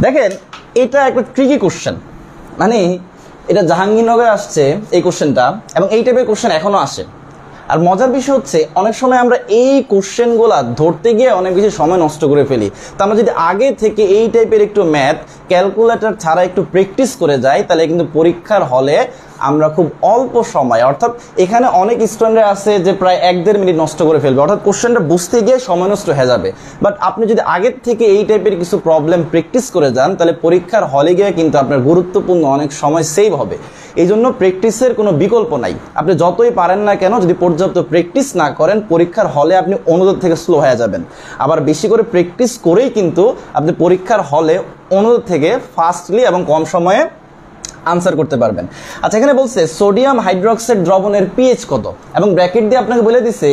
দেখেন এটা একটা ট্রিকি কোশ্চেন, মানে এটা জাহাঙ্গীরনগরে আসছে এই কোশ্চেনটা, এবং এই টাইপের কোশ্চেন এখনো আসে। আর মজার বিষয় হচ্ছে অনেক সময় আমরা এই কোশ্চেনগুলা ধরতে গিয়ে অনেক বেশি সময় নষ্ট করে ফেলি। তো আমরা যদি আগে থেকে এই টাইপের একটু ম্যাথ ক্যালকুলেটর ছাড়া একটু প্র্যাকটিস করে যাই, তাহলে কিন্তু পরীক্ষার হলে আমরা খুব অল্প সময়, অর্থাৎ এখানে অনেক স্টুডেন্টরা আছে যে প্রায় 1-1.5 মিনিট নষ্ট করে ফেলবে, অর্থাৎ কোশ্চেনটা বুঝতে গিয়ে সময় নষ্ট হয়ে যাবে। বাট আপনি যদি আগের থেকে এই টাইপের কিছু প্রবলেম প্র্যাকটিস করে যান, তাহলে পরীক্ষার হলে গিয়ে কিন্তু আপনার গুরুত্বপূর্ণ অনেক সময় সেভ হবে। এই জন্য প্র্যাকটিসের কোনো বিকল্প নাই। আপনি যতই পারেন না কেন, যদি পর্যাপ্ত প্র্যাকটিস না করেন, পরীক্ষার হলে আপনি অনুরোধ থেকে স্লো হয়ে যাবেন। আবার বেশি করে প্র্যাকটিস করেই কিন্তু আপনি পরীক্ষার হলে অনুরোধ থেকে ফাস্টলি এবং কম সময়ে আনসার করতে পারবেন। আচ্ছা, এখানে বলছে সোডিয়াম হাইড্রোক্সাইড দ্রবণের পিএইচ কত, এবং ব্র্যাকেট দিয়ে আপনাকে বলে দিছে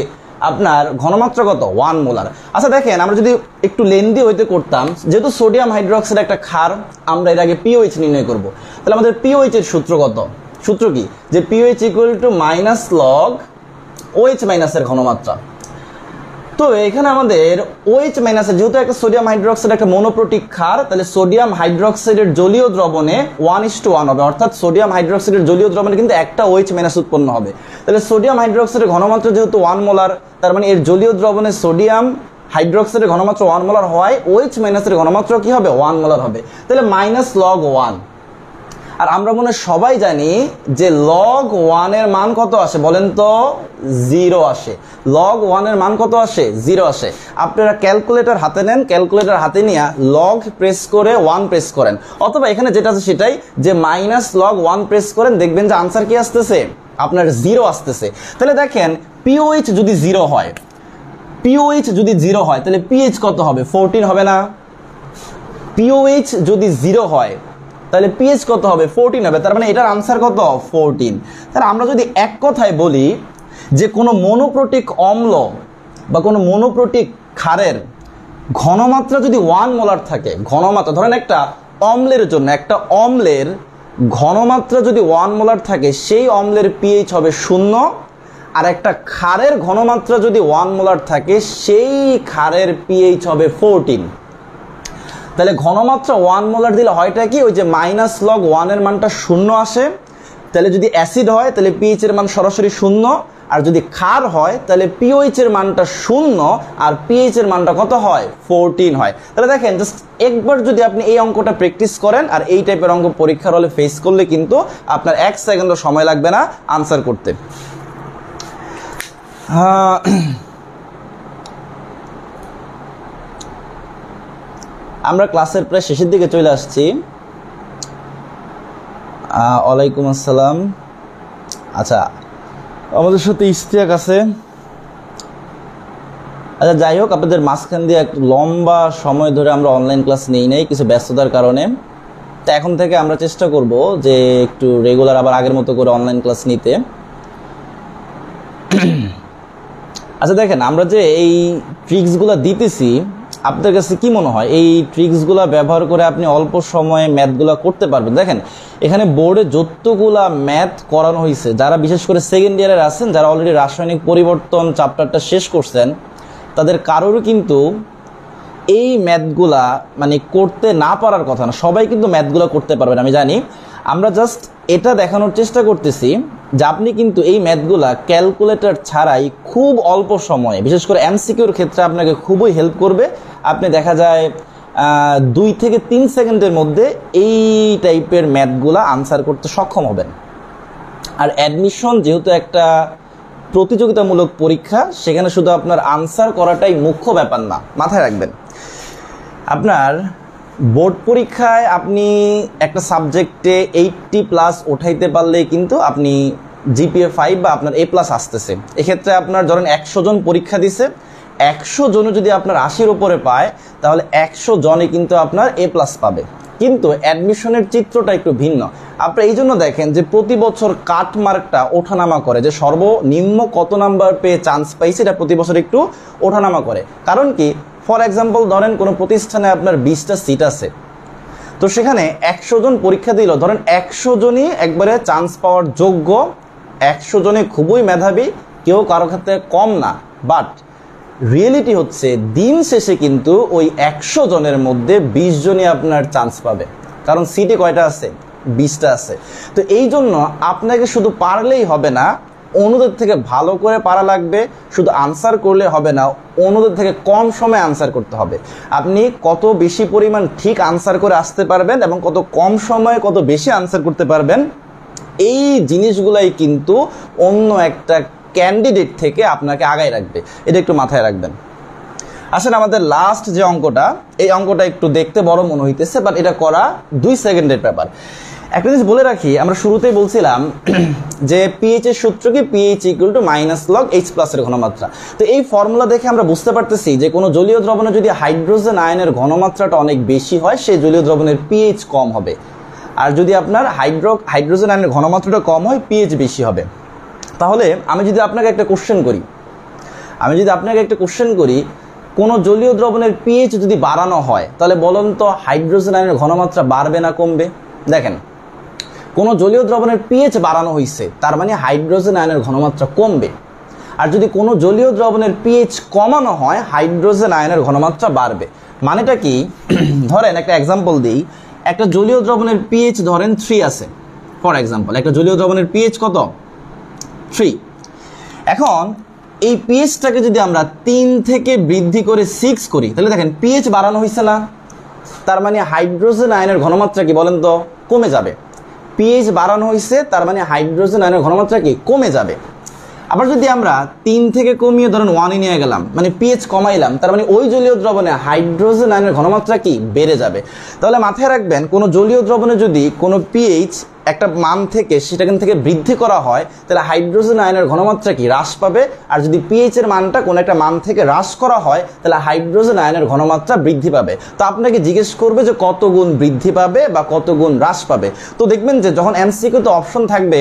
আপনার ঘনমাত্রা কত, 1 মোলার। আচ্ছা দেখেন, আমরা যদি একটু লেন্দি হইতে করতাম, যেহেতু সোডিয়াম হাইড্রোক্সাইড একটা ক্ষার, আমরা এর আগে পিওএইচ নির্ণয় করব। তাহলে আমাদের পিওএইচ এর সূত্র কত? সূত্র কি? যে pOH equal to minus log OH মাইনাসের ঘনমাত্রা। তো এখানে আমাদের OH মাইনাস, যেহেতু একটা সোডিয়াম হাইড্রোক্সাইড একটা মনোপ্রোটিক ক্ষার, তাহলে সোডিয়াম হাইড্রোক্সাইডের জলীয় দ্রবণে 1:1 হবে, অর্থাৎ সোডিয়াম হাইড্রোক্সাইডের জলীয় দ্রবণে কিন্তু একটা OH মাইনাস উৎপন্ন হবে। তাহলে সোডিয়াম হাইড্রোক্সাইডের ঘনমাত্রা যেহেতু 1 মোলার, তার মানে এর জলীয় দ্রবণে সোডিয়াম হাইড্রোক্সাইডের ঘনমাত্রা 1 মোলার হওয়ায় OH মাইনাসের ঘনমাত্রা কি হবে? 1 মোলার হবে। তাহলে মাইনাস লগ 1। আর আমরা মনে সবাই জানি যে লগ 1 এর মান কত আসে বলেন তো? 0 আসে। লগ 1 এর মান কত আসে? 0 আসে। আপনারা ক্যালকুলেটর হাতে নেন, ক্যালকুলেটর হাতে নিয়ে লগ প্রেস করে 1 প্রেস করেন, অথবা এখানে যেটা আছে সেটাই, যে মাইনাস লগ 1 প্রেস করেন, দেখবেন যে আনসার কি আসতেছে? আপনার 0 আসতেছে। তাহলে দেখেন পিওএইচ যদি 0 হয়, পিওএইচ যদি 0 হয়, তাহলে পিএইচ কত হবে? 14 হবে না? পিওএইচ যদি 0 হয় তাহলে পিএইচ কত হবে? 14 হবে। তার মানে এটার আনসার কত? 14। তাহলে আমরা যদি এক কথায় বলি যে কোনো মনোপ্রোটিক অম্ল বা কোনো মনোপ্রোটিক ক্ষারের ঘনমাত্রা যদি 1 মোলার থাকে, ঘনমাত্রা ধরেন একটা অম্লের জন্য, একটা অম্লের ঘনমাত্রা যদি 1 মোলার থাকে, সেই অম্লের পিএইচ হবে 0। আর একটা ক্ষারের ঘনমাত্রা যদি 1 মোলার থাকে, সেই ক্ষারের পিএইচ হবে 14। তাহলে ঘনমাত্রা 1 মোলার দিলে হয়টা কি? ওই যে মাইনাস লগ 1 এর মানটা 0 আসে। তাহলে যদি অ্যাসিড হয় তাহলে পিএইচ এর মান সরাসরি 0, আর যদি ক্ষার হয় তাহলে পিওএইচ এর মানটা 0 আর পিএইচ এর মানটা কত হয়? 14 হয়। তাহলে দেখেন, জাস্ট একবার যদি আপনি এই অঙ্কটা প্র্যাকটিস করেন, আর এই টাইপের অঙ্ক পরীক্ষার হলে ফেস করলে কিন্তু আপনার 1 সেকেন্ডও সময় লাগবে না আনসার করতে। আমরা ক্লাসের প্রায় শেষের দিকে চলে আসছি। ওয়ালাইকুম আসসালাম। আচ্ছা, আমাদের সাথে ইশতিয়াক আছে। আচ্ছা, যাই হোক, আপনাদের মাঝখান দিয়ে এক লম্বা সময় ধরে আমরা অনলাইন ক্লাস নেই নাই কিছু ব্যস্ততার কারণে। তো এখন থেকে আমরা চেষ্টা করব যে একটু রেগুলার আবার আগের মতো করে অনলাইন ক্লাস নিতে। আচ্ছা দেখেন, আমরা যে এই ট্রিক্সগুলো দিতেছি, আপনাদের কাছে কি মনে হয় এই ট্রিক্সগুলো ব্যবহার করে আপনি অল্প সময়ে ম্যাথগুলো করতে পারবেন? দেখেন, এখানে বোর্ডে যতগুলা ম্যাথ করানো হয়েছে, যারা বিশেষ করে সেকেন্ড ইয়ারের আছেন, যারা অলরেডি রাসায়নিক পরিবর্তন চ্যাপ্টারটা শেষ করছেন, তাদের কারোরও কিন্তু এই ম্যাথগুলা মানে করতে না পারার কথা না, সবাই কিন্তু ম্যাথগুলো করতে পারবেন আমি জানি। আমরা জাস্ট এটা দেখানোর চেষ্টা করতেছি যে আপনি কিন্তু এই ম্যাথগুলা ক্যালকুলেটর ছাড়াই খুব অল্প সময়ে, বিশেষ করে এমসিকিউর ক্ষেত্রে আপনাকে খুবই হেল্প করবে। আপনি দেখা যায় 2 থেকে 3 সেকেন্ডের মধ্যে এই টাইপের ম্যাথগুলা আনসার করতে সক্ষম হবেন। আর অ্যাডমিশন যেহেতু একটা প্রতিযোগিতামূলক পরীক্ষা, সেখানে শুধু আপনার আনসার করাটাই মুখ্য ব্যাপার না, মাথায় রাখবেন। আপনার বোর্ড পরীক্ষায় আপনি একটা সাবজেক্টে 80+ ওঠাইতে পারলে কিন্তু আপনি জিপিএ 5 বা আপনার A+ আসতেছে। এক্ষেত্রে আপনার ধরেন 100 জন পরীক্ষা দিছে, 100 জনও যদি আপনার 80-র উপরে পায়, তাহলে 100 জনই কিন্তু আপনার A+ পাবে। কিন্তু অ্যাডমিশনের চিত্রটা একটু ভিন্ন। আপনারা এই জন্য দেখেন যে প্রতি বছর কাট মার্কটা ওঠানামা করে, যে সর্বনিম্ন কত নাম্বার পেয়ে চান্স পাইছে এটা প্রতি বছর একটু ওঠানামা করে। কারণ কি? ফর এক্সাম্পল ধরেন কোনো প্রতিষ্ঠানে আপনার 20টা সিট আছে, তো সেখানে 100 জন পরীক্ষা দিল, ধরেন 100 জনই একবারে চান্স পাওয়ার যোগ্য, 100 জনে খুবই মেধাবী, কেউ কারো ক্ষেত্রে কম না। বাট রিয়েলিটি হচ্ছে দিন শেষে কিন্তু ওই 100 জনের মধ্যে 20 জনই আপনার চান্স পাবে, কারণ সিটে কয়টা আছে? 20টা আছে। তো এই জন্য আপনাকে শুধু পারলেই হবে না, অন্যদের থেকে ভালো করে পারা লাগবে। শুধু আনসার করলে হবে না, অন্যদের থেকে কম সময় আনসার করতে হবে। আপনি কত বেশি পরিমাণ ঠিক আনসার করে আসতে পারবেন এবং কত কম সময়ে কত বেশি আনসার করতে পারবেন, এই জিনিসগুলাই কিন্তু অন্য একটা ক্যান্ডিডেট থেকে আপনাকে আগায় রাখবে। এটা একটু মাথায় রাখবেন। আসলে আমাদের লাস্ট যে অঙ্কটা, এই অঙ্কটা একটু দেখতে বড় মনে হইতেছে, বাট এটা করা 2 সেকেন্ডের ব্যাপার। একটা জিনিস বলে রাখি, আমরা শুরুতেই বলছিলাম যে পিএইচ এর সূত্র কি? PH equal to minus log H প্লাসের ঘনমাত্রা। তো এই ফর্মুলা দেখে আমরা বুঝতে পারতেছি যে কোনো জলীয় দ্রবণে যদি হাইড্রোজেন আয়নের ঘনমাত্রাটা অনেক বেশি হয়, সেই জলীয় দ্রবণের পিএইচ কম হবে। আর যদি আপনার হাইড্রোজেন আয়নের ঘনমাত্রাটা কম হয়, পিএইচ বেশি হবে। তাহলে আমি যদি আপনাকে একটা কোশ্চেন করি, কোনো জলীয় দ্রবণের পিএইচ যদি বাড়ানো হয়, তাহলে বলুন তো হাইড্রোজেন আয়নের ঘনমাত্রা বাড়বে না কমবে? দেখেন, কোনো জলীয় দ্রবণের পিএইচ বাড়ানো হয়েছে, তার মানে হাইড্রোজেন আয়নের ঘনমাত্রা কমবে। আর যদি কোনো জলীয় দ্রবণের পিএইচ কমানো হয়, হাইড্রোজেন আয়নের ঘনমাত্রা বাড়বে। মানেটা কি? ধরেন একটা এক্সাম্পল দিই, একটা জলীয় দ্রবণের পিএইচ ধরেন 3 আছে, ফর এক্সাম্পল একটা জলীয় দ্রবণের পিএইচ কত? 3। এখন এই পিএইচটাকে যদি আমরা 3 থেকে বৃদ্ধি করে 6 করি, তাহলে দেখেন পিএইচ বাড়ানো হয়েছে না, তার মানে হাইড্রোজেন আয়নের ঘনমাত্রা কি বলেন তো? কমে যাবে। পিএইচ বাড়ানো হয়েছে, তার মানে হাইড্রোজেন আয়নের ঘনমাত্রা কি? কমে যাবে। আবার যদি আমরা 3 থেকে কমিয়ে ধরেন 1 নিয়ে গেলাম, মানে পিএইচ কমাইলাম, তার মানে ওই জলীয় দ্রবণে হাইড্রোজেন আয়নের ঘনমাত্রা কি? বেড়ে যাবে। তাহলে মাথায় রাখবেন, কোনো জলীয় দ্রবণে যদি কোনো পিএইচ একটা মান থেকে সেটাখান থেকে বৃদ্ধি করা হয়, তাহলে হাইড্রোজেন আয়নের ঘনমাত্রা কি? হ্রাস পাবে। আর যদি পিএইচ এর মানটা কোনো একটা মান থেকে হ্রাস করা হয়, তাহলে হাইড্রোজেন আয়নের ঘনমাত্রা বৃদ্ধি পাবে। তো আপনাকে জিজ্ঞেস করবে যে কত গুণ বৃদ্ধি পাবে বা কত গুণ হ্রাস পাবে। তো দেখবেন যে যখন এমসিকিউতে অপশন থাকবে,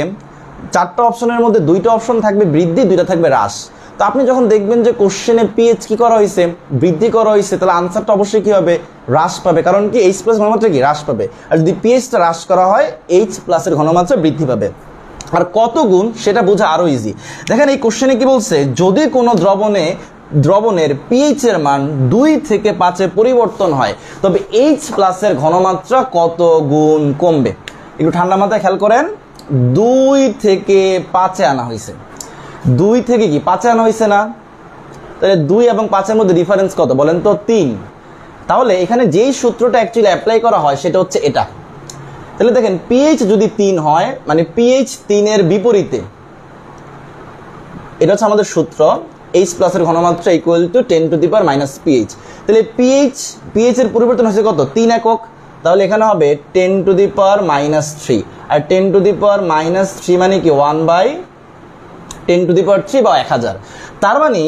4টা অপশনের মধ্যে 2টা অপশন থাকবে বৃদ্ধি, 2টা থাকবে হ্রাস। তো আপনি যখন দেখবেন যে কোশ্চেনে পিএইচ কি করা হয়েছে? বৃদ্ধি করা হয়েছে, তাহলে আনসারটা অবশ্যই কি হবে? হ্রাস পাবে। কারণ কি? এইচ প্লাস ঘনমাত্রা কি? হ্রাস পাবে। আর যদি পিএইচটা হ্রাস করা হয়, এইচ প্লাসের ঘনমাত্রা বৃদ্ধি পাবে। আর কত গুণ সেটা বোঝা আরো ইজি। দেখেন এই কোশ্চেনে কি বলছে, যদি কোনো দ্রবণের পিএইচ এর মান 2 থেকে 5-এ পরিবর্তন হয়, তবে এইচ প্লাসের ঘনমাত্রা কত গুণ কমবে? একটু ঠান্ডা মাথায় খেয়াল করেন। 2 থেকে 5-এ আনা হয়েছে, 2 থেকে কি 5-এ আনা হয়েছে না? তাহলে 2 এবং 5-এর মধ্যে ডিফারেন্স কত বলেন তো? 3। তাহলে এখানে যেই সূত্রটা অ্যাকচুয়ালি অ্যাপ্লাই করা হয় সেটা হচ্ছে এটা। তাহলে দেখেন পিএইচ যদি 3 হয়, মানে পিএইচ 3 এর বিপরীতে, এটা হচ্ছে আমাদের সূত্র, এইচ প্লাসের ঘনমাত্রা equal to 10 to the power minus pH. তাহলে পিএইচ এর পরিবর্তন হচ্ছে কত? 3 একক। তাহলে এখানে হবে 10 টু দি পাওয়ার মাইনাস 3। আর 10 টু দি পাওয়ার মাইনাস 3 মানে কি? 1/10 টু দি পাওয়ার 3 বা 1000। তার মানে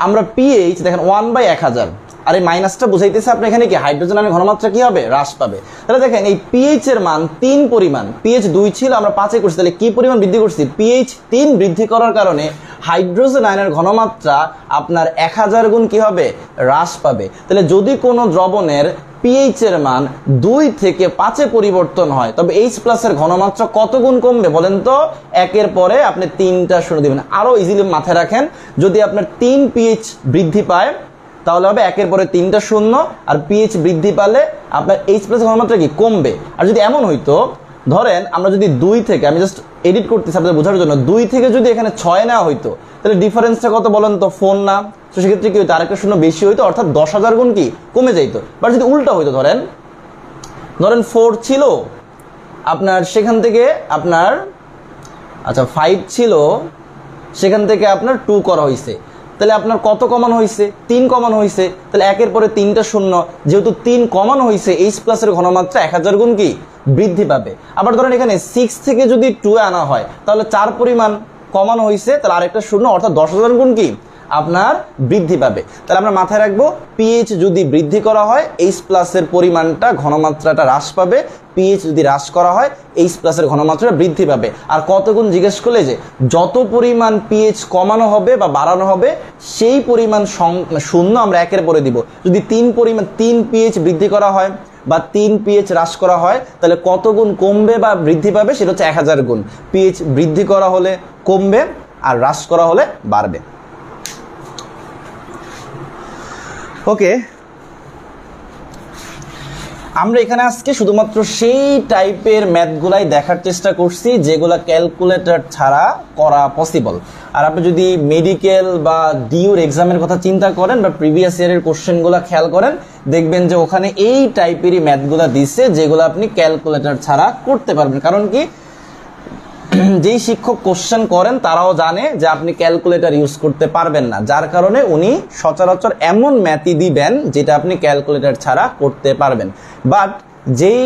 আমরা পিএইচ দেখেন 1/1000, আর এই মাইনাসটা বুঝাইতেছে আপনি এখানে কি হাইড্রোজেন আয়নের ঘনমাত্রা কি হবে? হ্রাস পাবে। তাহলে দেখেন এই পিএইচ এর মান 3 পরিমাণ, পিএইচ 2 ছিল, আমরা 5-এ করছি, তাহলে কি পরিমাণ বৃদ্ধি করছি? পিএইচ 3 বৃদ্ধি করার কারণে হাইড্রোজেন আয়নের ঘনমাত্রা আপনার 1000 গুণ কি হবে? হ্রাস পাবে। তাহলে যদি কোনো দ্রবণের পিএইচ এর মান 2 থেকে 5-এ পরিবর্তন হয়, তবে এইচ প্লাসের ঘনমাত্রা কত গুণ কমবে বলেন তো? একের পরে আপনি 3টা শূন্য দিবেন। আরো ইজিলি মাথায় রাখেন, যদি আপনার 3 পিএইচ বৃদ্ধি পায়, তাহলে হবে একের পরে 3টা শূন্য, আর পিএইচ বৃদ্ধি পালে আপনার এইচ প্লাস ঘনমাত্রা কি? কমবে। আর যদি এমন হইতো, ধরেন আমরা যদি 2 থেকে, আমি জাস্ট এডিট করতেছি আপনাদের বোঝার জন্য, 2 থেকে যদি এখানে 6 নেওয়া হইতো, তাহলে ডিফারেন্সটা কত বলেন তো? 4 না? তো সেক্ষেত্রে কি হইতো? আরেকটা শূন্য বেশি হইতো, অর্থাৎ 10,000 গুণ কি কমে যাইতো। বা যদি উল্টা হইতো, ধরেন 4 ছিল আপনার, সেখান থেকে আপনার 5 ছিল, সেখান থেকে আপনার 2 করা হয়েছে, তাহলে আপনার কত কমানো হয়েছে? 3 কমানো হয়েছে। তাহলে একের পরে 3টা শূন্য, যেহেতু 3 কমানো হয়েছে, এইচ প্লাসের ঘনমাত্রা 1000 গুণ কি বৃদ্ধি পাবে। আবার ধরেন এখানে 6 থেকে যদি 2 আনা হয়, তাহলে 4 পরিমাণ কমানো হয়েছে, তাহলে আরেকটা শূন্য, অর্থাৎ 10,000 গুণ কি আপনার বৃদ্ধি পাবে। তাহলে আমরা মাথায় রাখবো, পিএইচ যদি বৃদ্ধি করা হয়, এইচ প্লাসের পরিমাণটা ঘনমাত্রাটা হ্রাস পাবে। পিএইচ যদি হ্রাস করা হয়, এইচ প্লাসের ঘনমাত্রা বৃদ্ধি পাবে। আর কত গুণ জিজ্ঞেস করলে যে যত পরিমাণ পিএইচ কমানো হবে বা বাড়ানো হবে, সেই পরিমাণ শূন্য আমরা একের পরে দিব। যদি 3 পিএইচ বৃদ্ধি করা হয় বা 3 পিএইচ হ্রাস করা হয়, তাহলে কত গুণ কমবে বা বৃদ্ধি পাবে? সেটা হচ্ছে 1000 গুণ। পিএইচ বৃদ্ধি করা হলে কমবে, আর হ্রাস করা হলে বাড়বে। ওকে, আমরা এখানে আজকে শুধুমাত্র সেই টাইপের ম্যাথগুলাই দেখার চেষ্টা করছি যেগুলো ক্যালকুলেটর ছাড়া করা পসিবল। আর আপনি যদি মেডিকেল বা ডিউর এক্সামের কথা চিন্তা করেন বা প্রিভিয়াস ইয়ারের কোশ্চেনগুলো খেয়াল করেন, দেখবেন যে ওখানে এই টাইপেরই ম্যাথগুলো দিচ্ছে যেগুলো আপনি ক্যালকুলেটর ছাড়া করতে পারবেন। কারণ কি, যেই শিক্ষক কোশ্চেন করেন তারাও জানে যে আপনি ক্যালকুলেটর ইউজ করতে পারবেন না, যার কারণে উনি সচরাচর এমন ম্যাথই দিবেন যেটা আপনি ক্যালকুলেটর ছাড়া করতে পারবেন। বাট যেই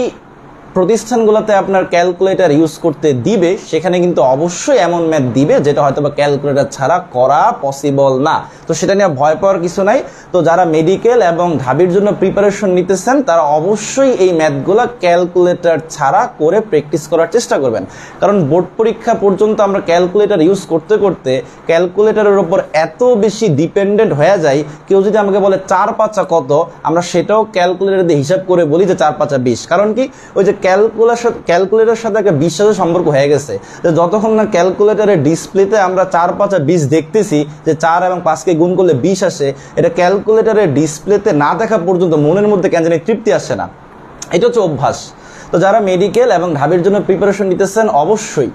প্রতিষ্ঠানগুলোতে আপনার ক্যালকুলেটর ইউজ করতে দিবে সেখানে কিন্তু অবশ্যই এমন ম্যাথ দিবে যেটা হয়তো বা ক্যালকুলেটর ছাড়া করা পসিবল না। তো সেটা নিয়ে ভয় পাওয়ার কিছু নাই। তো যারা মেডিকেল এবং ঢাবির জন্য প্রিপারেশন নিতেছেন তারা অবশ্যই এই ম্যাথগুলো ক্যালকুলেটর ছাড়া করে প্র্যাকটিস করার চেষ্টা করবেন। কারণ বোর্ড পরীক্ষা পর্যন্ত আমরা ক্যালকুলেটর ইউজ করতে করতে ক্যালকুলেটরের উপর এত বেশি ডিপেন্ডেন্ট হয়ে যাই, কেউ যদি আমাকে বলে 4 5 কত, আমরা সেটাও ক্যালকুলেটর দিয়ে হিসাব করে বলি যে 4 5 20। কারণ কি, ওই যে ক্যালকুলেটরের সাথে একটা বিশ্বাসের সম্পর্ক হয়ে গেছে যে যতক্ষণ না ক্যালকুলেটরের ডিসপ্লেতে আমরা 4 5 20 দেখতেছি যে 4 এবং 5কে গুণ করলে 20 আসে, এটা ক্যালকুলেটরের ডিসপ্লেতে না দেখা পর্যন্ত মনের মধ্যে কেন জানি তৃপ্তি আসে না। এটা হচ্ছে অভ্যাস। তো যারা মেডিকেল এবং ঢাবির জন্য প্রিপারেশন নিতেছেন অবশ্যই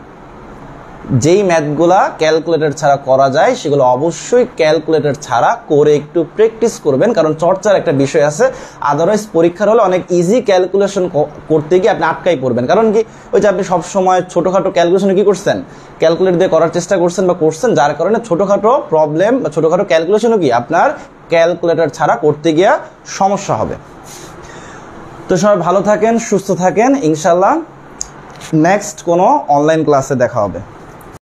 যেই ম্যাথগুলা ক্যালকুলেটর ছাড়া করা যায় সেগুলো অবশ্যই ক্যালকুলেটর ছাড়া করে একটু প্র্যাকটিস করবেন, কারণ চর্চার একটা বিষয় আছে। আদারওয়াইজ পরীক্ষার হলে অনেক ইজি ক্যালকুলেশন করতে গিয়ে আপনি আটকাই পড়বেন। কারণ কি, ওই যে আপনি সবসময় ছোটোখাটো ক্যালকুলেশন কি করছেন, ক্যালকুলেটর দিয়ে করার চেষ্টা করছেন বা করছেন, যার কারণে ছোটোখাটো প্রবলেম বা ছোটোখাটো ক্যালকুলেশনও কি আপনার ক্যালকুলেটর ছাড়া করতে গিয়ে সমস্যা হবে। তো সবাই ভালো থাকেন, সুস্থ থাকেন, ইনশাল্লাহ নেক্সট কোনো অনলাইন ক্লাসে দেখা হবে।